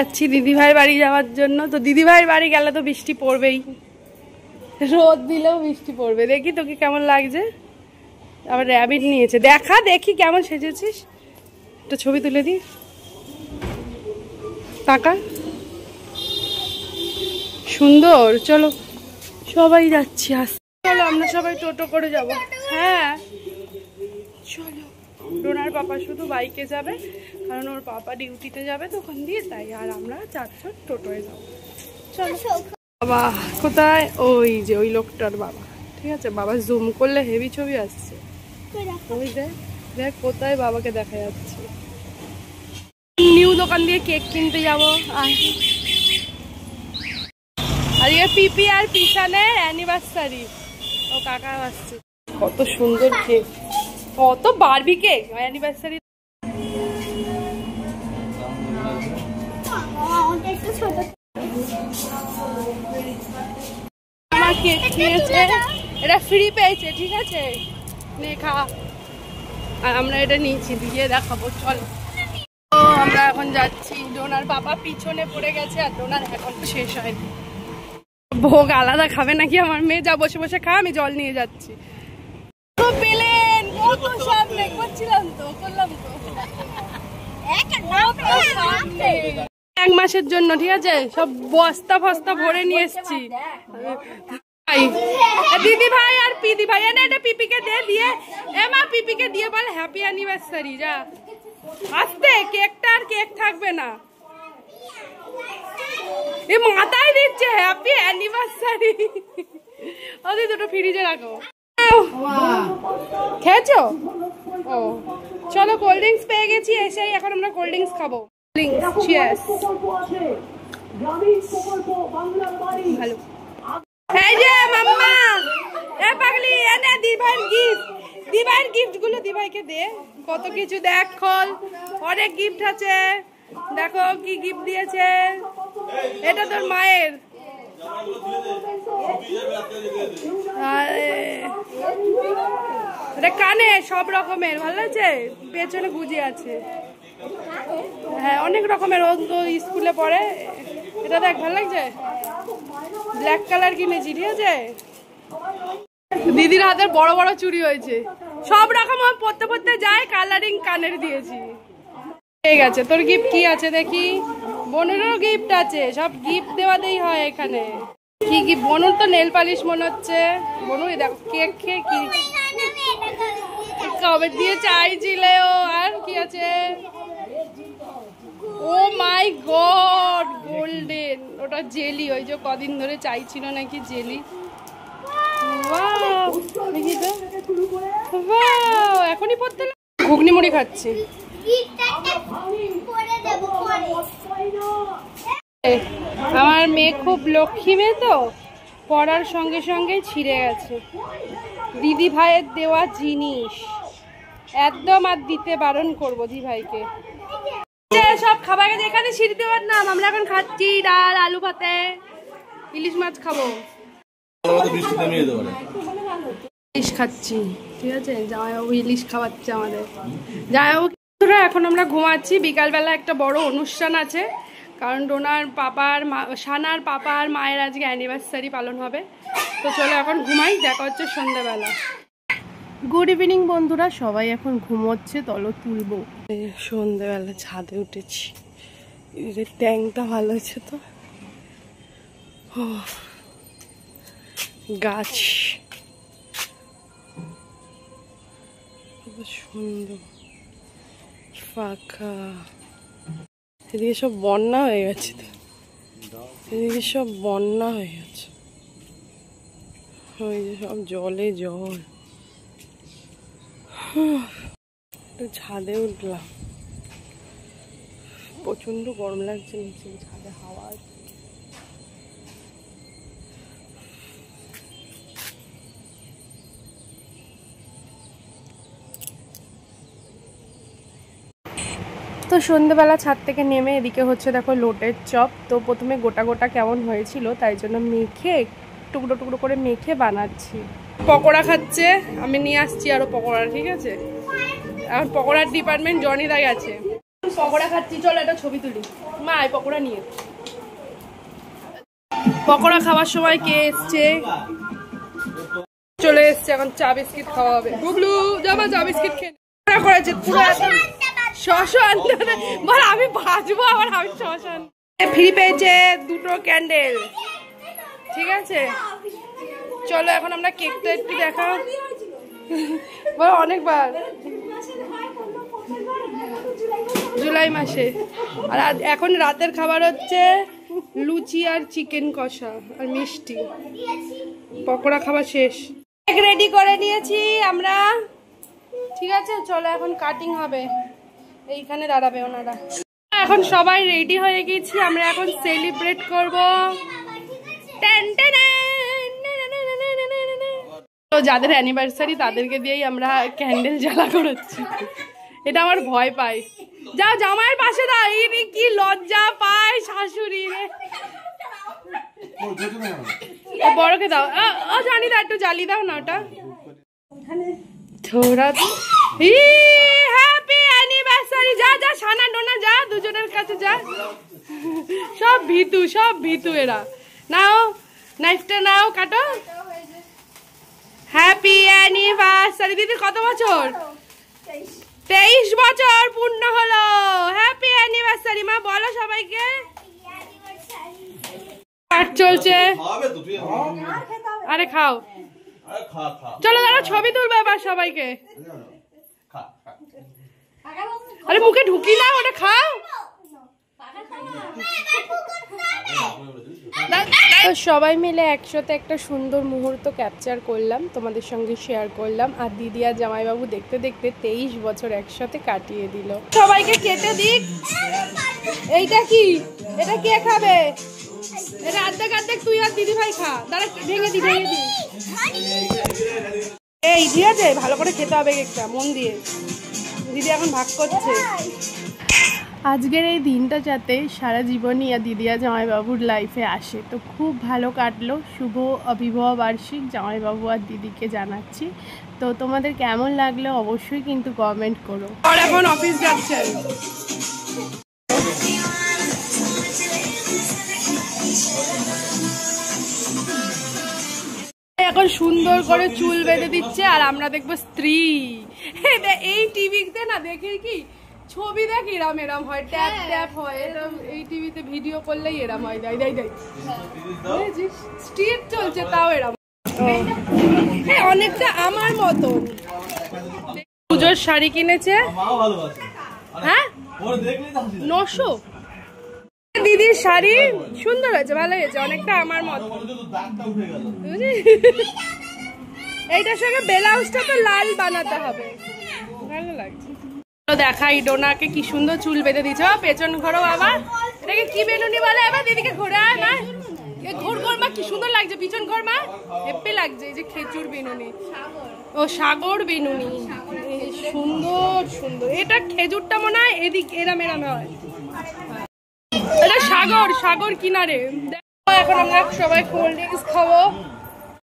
যাচ্ছি দিদিভাইয়ের বাড়ি যাওয়ার জন্য। তো দিদিভাইয়ের বাড়ি গেলে তো বৃষ্টি পড়বেই, রোদ দিলেও বৃষ্টি পড়বে। দেখি তোকে কেমন লাগছে। আবার র্যাবিট নিয়েছে, দেখা দেখি কেমন সেজেছিস। একটা ছবি তুলে দি, টাকা সুন্দর। চলো সবাই যাচ্ছি, চলো আমরা সবাই টোটো করে যাব। হ্যাঁ চলো। ডোনার পাপা শুধু বাইকে যাবে, কারণ ওর পাপা ডিউটিতে যাবে তো ওখান দিয়ে, তাই। আর আমরা চারজন টোটোয় যাবো। চলো। বাবা কোথায়? ওই যে ওই লোকটার বাবা। ঠিক আছে, বাবা জুম করলে হেভি ছবি আসছে। ওই দেখ দেখ কোথায় বাবাকে দেখা যাচ্ছে। নিউ দোকান দিয়ে কেক কিনতে যাবো। আজকে পিপি আর পিছানের অ্যানিভার্সারি। ও কাকা আসছে। কত সুন্দর কেক, কত বারবি কেক অ্যানিভার্সারি। আমার কেক খেয়েছে, এটা ফ্রি পেয়েছে। ঠিক আছে নে খা। আর আমরা এটা নিয়েছি, দিয়ে দেখাবো। চল আমরা এখন যাচ্ছি। ডোনার বাবা পিছনে পড়ে গেছে, আর ডোনার এখন শেষ হয়নি। ভোগ আলাদা খাবে নাকি আমার মেয়ে? যা বসে বসে খা, আমি জল নিয়ে যাচ্ছি। পেলেন কত সামনে করছিলাম তো, করলাম তো। এক মাসের জন্য, ঠিক আছে, সব বস্তা ফস্তা ভরে নিয়ে এসছি। দিদি ভাই আর পিদি ভাই, এনে এটা পিপিকে দে, দিয়ে মা পিপিকে দিয়ে বল হ্যাপি অ্যানিভার্সারি। যা আসতে, কেকটা আর কেক থাকবে না। এ মাথায় দিচ্ছে হ্যাপি অ্যানিভার্সারি। ওদের দুটো ফ্রিজে রাখো। খেয়েছো? ও চলো, কোল্ড ড্রিঙ্কস পেয়ে গেছি, এসেই এখন আমরা কোল্ড ড্রিঙ্কস খাবো। চিয়ার্স। ভালো। এই যে মাম্মা, এ পাগলি, এনে দিভাইয়ের গিফট। দিভাইয়ের গিফট গুলো দিভাইকে দে। কত কিছু দেখ, খোল, অনেক গিফট আছে। দেখো কি গিফট দিয়েছে। এটা তোর মায়ের। এটা কানে সব রকমের, ভালো আছে। পেছনে গুজে আছে। হ্যাঁ অনেক রকমের, ও স্কুলে পড়ে। এটা দেখ, ভালো লাগছে। ব্ল্যাক কালার কিনেছি, ঠিক আছে। দিদির হাতের বড় বড় চুড়ি হয়েছে। সব রকম পড়তে পড়তে যায়, কালারিং কানের দিয়েছি। ঠিক আছে, তোর গিফট কি আছে দেখি। বোনেরও গিফট আছে, সব গিফট দেওয়াতেই হয় এখানে। কি গিফট? বনুর তো নেল পালিশ মনে হচ্ছে। বনু দেখো কেক খেয়ে কি কবে দিয়ে চাইছিলে ও। আর কি আছে? ও মাই গড, গোল্ডেন। ওটা জেলি, ওই যে কদিন ধরে চাইছিল নাকি জেলি। দেখি তো, এখনই পড়তে। ঘুগনি মুড়ি খাচ্ছি। আমার মেয়ে খুব লক্ষ্মী মেয়ে তো, পড়ার সঙ্গে সঙ্গে ছিঁড়ে গেছে। দিদি ভাইয়ের দেওয়া জিনিস একদম আর দিতে বারণ করবো দি ভাইকে। সব খাবার গেছে, এখানে সিঁড়ি দেওয়ার নাম। আমরা এখন খাচ্ছি ডাল, আলু ভাতে, ইলিশ মাছ খাবো। ইলিশ খাচ্ছি, ঠিক আছে। জামাইবাবু ইলিশ খাওয়াচ্ছে আমাদের। জামাইবাবু এখন আমরা ঘুমাচ্ছি। বিকালবেলা একটা বড় অনুষ্ঠান আছে, কারণ ডোনার পাপার সানার পাপা আর মায়ের আজকে অ্যানিভার্সারি পালন হবে। তো চলো এখন ঘুমাই, দেখা হচ্ছে সন্ধ্যাবেলা। গুড ইভিনিং বন্ধুরা, সবাই এখন ঘুমোচ্ছে। তলো তুলবো। সন্ধ্যাবেলা ছাদে উঠেছি। ট্যাংটা ভালো আছে তো। গাছ সুন্দর, ফাঁকা। এদিকে সব বন্যা হয়ে গেছে তো, এদিকে সব বন্যা হয়ে গেছে। ওই যে সব জলে জল। একটু ছাদে উঠলাম, প্রচন্ড গরম লাগছে নিচে। ছাদে হাওয়া আছে। তো সন্ধ্যেবেলা ছাদ থেকে নেমে এদিকে হচ্ছে দেখো লোটের চপ। তো প্রথমে গোটা গোটা কেমন হয়েছিল, তাই জন্য মেখে টুকরো টুকরো করে মেখে বানাচ্ছি। পকোড়া খাচ্ছে, আমি নিয়ে আসছি আরো পকোড়া, ঠিক আছে। এখন পকোড়ার ডিপার্টমেন্ট জনিদা গেছে। পকোড়া খাচ্ছি, চলো একটা ছবি তুলি। মা এই পকোড়া নিয়ে। পকোড়া খাওয়ার সময় কে এসছে? চলে এসছে, এখন চা বিস্কিট খাওয়া হবে। বুবলু যাবা চা বিস্কিট খেয়ে করেছে পুরো শ্মশান। বল আমি ভাজবো আবার আমি শ্মশান। ফ্রি পেয়েছে 2টো ক্যান্ডেল, ঠিক আছে। চলো এখন আমরা কেকটা একটু দেখাও। বল অনেকবার জুলাই মাসে। আর এখন রাতের খাবার হচ্ছে লুচি আর চিকেন কষা আর মিষ্টি। পকোড়া খাওয়া শেষ, কেক রেডি করে নিয়েছি আমরা, ঠিক আছে। চলো এখন কাটিং হবে, এইখানে দাঁড়াবে ওনারা। এখন সবাই রেডি হয়ে গেছি, আমরা এখন সেলিব্রেট করব। যাদের অ্যানিভার্সারি তাদেরকে দিয়েই আমরা ক্যান্ডেল জ্বালা করেছি। এটা আমার ভয় পাই। যাও জামাইয়ের পাশে দাও, এই কি লজ্জা পায় শাশুড়ি রে। বড়কে দাও, জানি না একটু জ্বালিয়ে দাও না ওটা। থোড়া হ্যাপি অ্যানিভার্সারি। যা যা সানা ডোনা যা, দুজনের কাছে যা। সব ভীতু এরা। নাও নাইফটা নাও, কাটো। Happy anniversary. দিদি কত বছর? 23 বছর পূর্ণ হলো। Happy anniversary. মা বলো সবাইকে। পাঠ চলছে, আরে খাও। চলো দাঁড়া ছবি তুলবে এবার সবাইকে। আরে মুখে ঢুকি না, ওটা খাও। তো সবাই মিলে একসাথে একটা সুন্দর মুহূর্ত ক্যাপচার করলাম, তোমাদের সঙ্গে শেয়ার করলাম। আর দিদি আর জামাইবাবু দেখতে দেখতে 23 বছর একসাথে কাটিয়ে দিল। সবাইকে কেটে দিক। এইটা কি? এটা কে খাবে? এটা অর্ধেক তুই আর দিদি ভাই খা। দাঁড়া ভেঙে দি। এই ঠিক আছে, ভালো করে খেতে হবে কেকটা, মন দিয়ে। দিদি এখন ভাগ করছে। আজকের এই দিনটা যাতে সারা জীবনই দিদি আর জামাইবাবুর লাইফে আসে, তো খুব ভালো কাটলো। শুভ অবিবাহ বার্ষিক জামাইবাবু আর দিদিকে জানাচ্ছি। তো তোমাদের কেমন লাগলো অবশ্যই কিন্তু কমেন্ট করো। আর এখন অফিস যাচ্ছেন। এখন সুন্দর করে চুল বেঁধে দিচ্ছে আর আমরা দেখবো স্ত্রী। এই টিভিতে না দেখে কি ছবি দেখ এরম হয়, ট্যাপ ট্যাপ হয়। এই টিভিতে ভিডিও করলেই এরম হয়। স্ট্রিট চলছে তাও এরম। অনেকটা আমার মতন। পুজোর শাড়ি কিনেছে, হ্যাঁ 900। দিদির শাড়ি সুন্দর হয়েছে, ভালো হয়েছে, অনেকটা আমার মতো। এইটার সঙ্গে ব্লাউজটা তো লাল বানাতে হবে, ভালো লাগছে। দেখাই ডোনাকে কি সুন্দর চুল বেঁধে দিচ্ছে। পেছন ঘোরো বাবা, এটাকে কি বেনুনি বলে? এবার দিদিকে ঘোরে মা, ঘোর মা, কি সুন্দর লাগছে। পিছন ঘোর মা, হেপি লাগছে। এই যে খেজুর বেনুনি, ও সাগর বেনুনি, সুন্দর। এটা খেজুরটা মনে হয় এদিক এরাম হয়। এটা সাগর কিনারে। এখন আমরা সবাই কোল্ড ড্রিঙ্কস খাবো,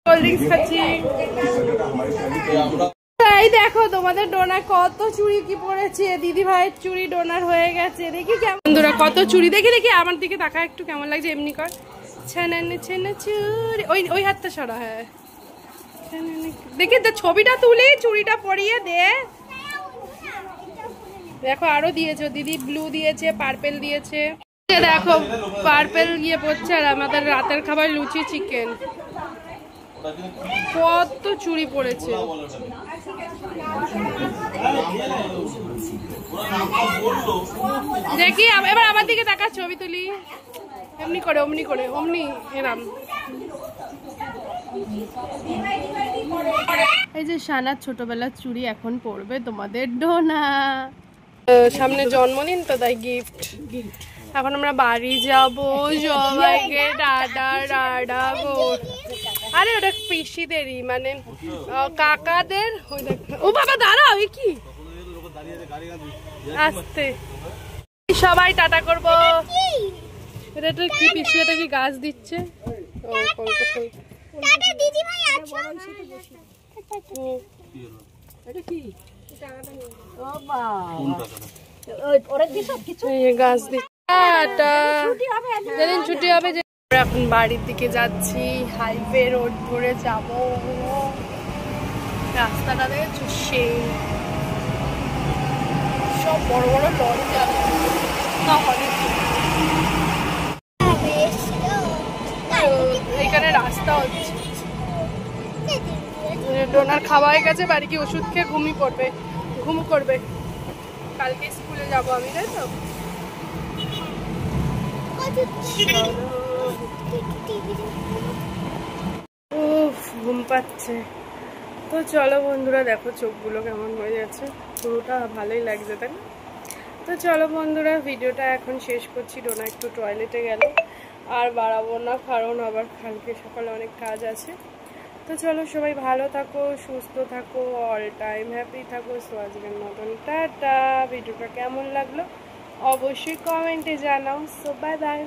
কোল্ড ড্রিঙ্কস খাচ্ছি। এই দেখো তোমাদের ডোনা কত চুড়ি কি পড়েছে। দিদি ভাইয়ের চুড়ি ডোনার হয়ে গেছে। দেখি কেমন বন্ধুরা কত চুড়ি। দেখি আমার দিকে তাকা একটু, কেমন লাগছে। এমনি কর, ছেনা চুড়ি। ওই হাতটা সরা। হ্যাঁ দেখি ছবিটা তুলি, চুড়িটা পরিয়ে দে। দেখো আরো দিয়েছে দিদি, ব্লু দিয়েছে, পার্পেল দিয়েছে। দেখো পার্পেল গিয়ে পড়ছে। আর আমাদের রাতের খাবার লুচি চিকেন। কত চুড়ি পড়েছে। দেখি এবার আমার দিকে দেখা, ছবি তুলি। এমনি করে অমনি এরাম। এই যে সানার ছোটবেলার চুড়ি এখন পড়বে তোমাদের ডোনা। সামনে জন্মদিন তো তাই গিফট। এখন আমরা বাড়ি যাবো, সবাইকে টাটা গো। আরে ওটা পিসিদেরই, মানে কাকাদের। ও বাবা দাঁড়াও, এ কি আসতে। সবাই টাটা করবো। এটা কি পিসি? এটা কি গাছ দিচ্ছে? গাছ দিচ্ছে যেদিন ছুটি হবে যে এখন বাড়ির দিকে যাচ্ছি, হাইওয়ে রোড ধরে যাব। রাস্তাটা দেখেছো, সেই সব বড় বড় লরি যাবে না, এখানে রাস্তা হচ্ছে। ডোনার খাওয়া হয়ে গেছে, বাড়ি কি ওষুধ খেয়ে ঘুম করবে। কালকে স্কুলে যাবো আমি, তাই তো? উফ, ঘুম পাচ্ছে। তো চলো বন্ধুরা, দেখো চোখগুলো কেমন হয়ে যাচ্ছে, পুরোটা ভালোই লাগছে তাই না? তো চলো বন্ধুরা, ভিডিওটা এখন শেষ করছি। ডোনা একটু টয়লেটে গেল, আর বাড়াবো না, কারণ আবার কালকে সকালে অনেক কাজ আছে। তো চলো, সবাই ভালো থাকো, সুস্থ থাকো, অল টাইম হ্যাপি থাকো। সো আজকের মতন টাটা। ভিডিওটা কেমন লাগলো অবশ্যই কমেন্টে জানাও। So bye bye.